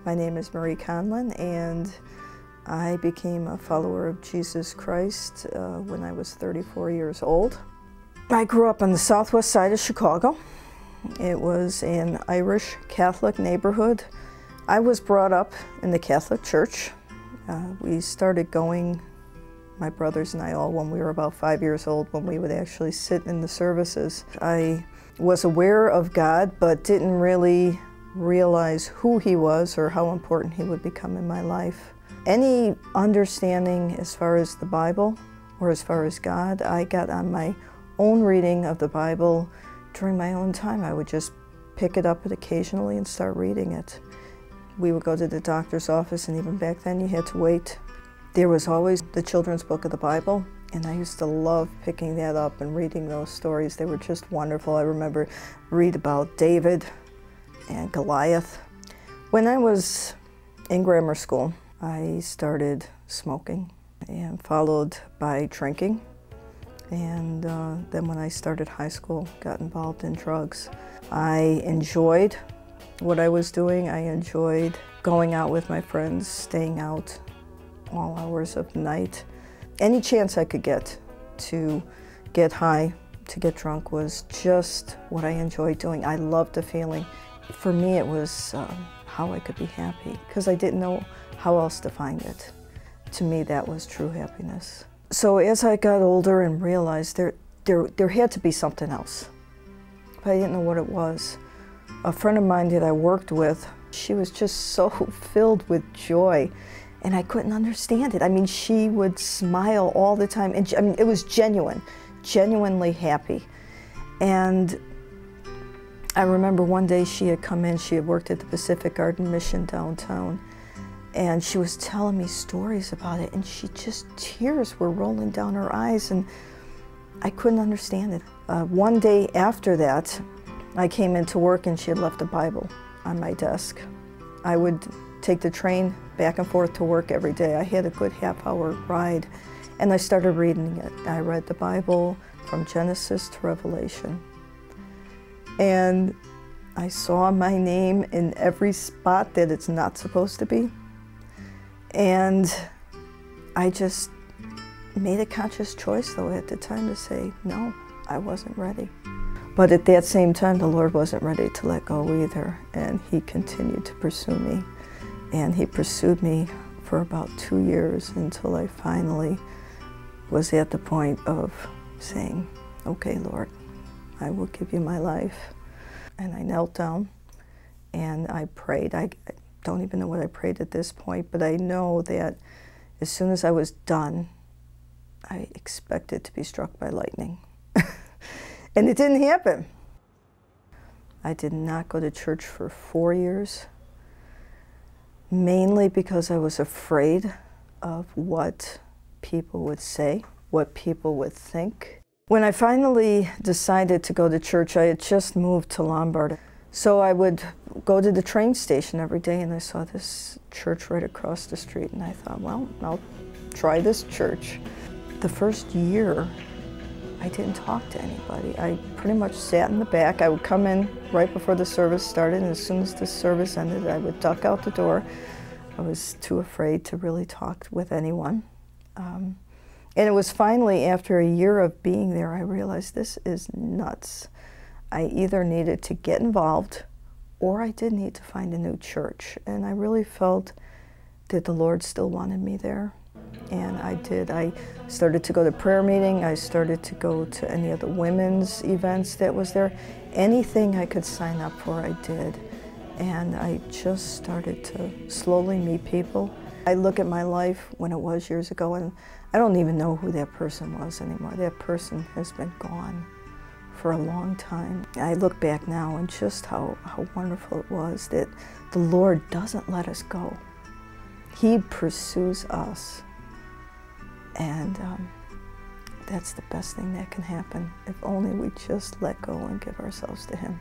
My name is Marie Conlin, and I became a follower of Jesus Christ when I was 34 years old. I grew up on the southwest side of Chicago. It was an Irish Catholic neighborhood. I was brought up in the Catholic Church. We started going, my brothers and I all, when we were about 5 years old, when we would actually sit in the services. I was aware of God, but didn't really realize who He was or how important He would become in my life. Any understanding as far as the Bible or as far as God, I got on my own reading of the Bible during my own time. I would just pick it up occasionally and start reading it. We would go to the doctor's office, and even back then you had to wait. There was always the children's book of the Bible, and I used to love picking that up and reading those stories. They were just wonderful. I remember read about David and Goliath. When I was in grammar school, I started smoking and followed by drinking. And then when I started high school, got involved in drugs. I enjoyed what I was doing. I enjoyed going out with my friends, staying out all hours of the night. Any chance I could get to get high, to get drunk, was just what I enjoyed doing. I loved the feeling. For me, it was how I could be happy, because I didn't know how else to find it. To me, that was true happiness. So as I got older and realized there had to be something else, but I didn't know what it was. A friend of mine that I worked with, she was just so filled with joy, and I couldn't understand it. I mean, she would smile all the time, and I mean, it was genuine, genuinely happy. And I remember one day she had come in, she had worked at the Pacific Garden Mission downtown, and she was telling me stories about it, and tears were rolling down her eyes, and I couldn't understand it. One day after that, I came into work and she had left a Bible on my desk. I would take the train back and forth to work every day. I had a good half-hour ride, and I started reading it. I read the Bible from Genesis to Revelation. And I saw my name in every spot that it's not supposed to be. And I just made a conscious choice, though, at the time to say, no, I wasn't ready. But at that same time, the Lord wasn't ready to let go either, and He continued to pursue me. And He pursued me for about 2 years until I finally was at the point of saying, okay, Lord, I will give you my life. And I knelt down and I prayed. I don't even know what I prayed at this point, but I know that as soon as I was done, I expected to be struck by lightning. And it didn't happen. I did not go to church for 4 years, mainly because I was afraid of what people would say, what people would think. When I finally decided to go to church, I had just moved to Lombard. So I would go to the train station every day, and I saw this church right across the street, and I thought, well, I'll try this church. The first year, I didn't talk to anybody. I pretty much sat in the back. I would come in right before the service started, and as soon as the service ended, I would duck out the door. I was too afraid to really talk with anyone. And it was finally after a year of being there, I realized this is nuts. I either needed to get involved, or I did need to find a new church. And I really felt that the Lord still wanted me there. And I did. I started to go to prayer meeting. I started to go to any of the women's events that was there. Anything I could sign up for, I did. And I just started to slowly meet people. I look at my life when it was years ago, and I don't even know who that person was anymore. That person has been gone for a long time. I look back now and just how wonderful it was that the Lord doesn't let us go. He pursues us. And that's the best thing that can happen, if only we just let go and give ourselves to Him.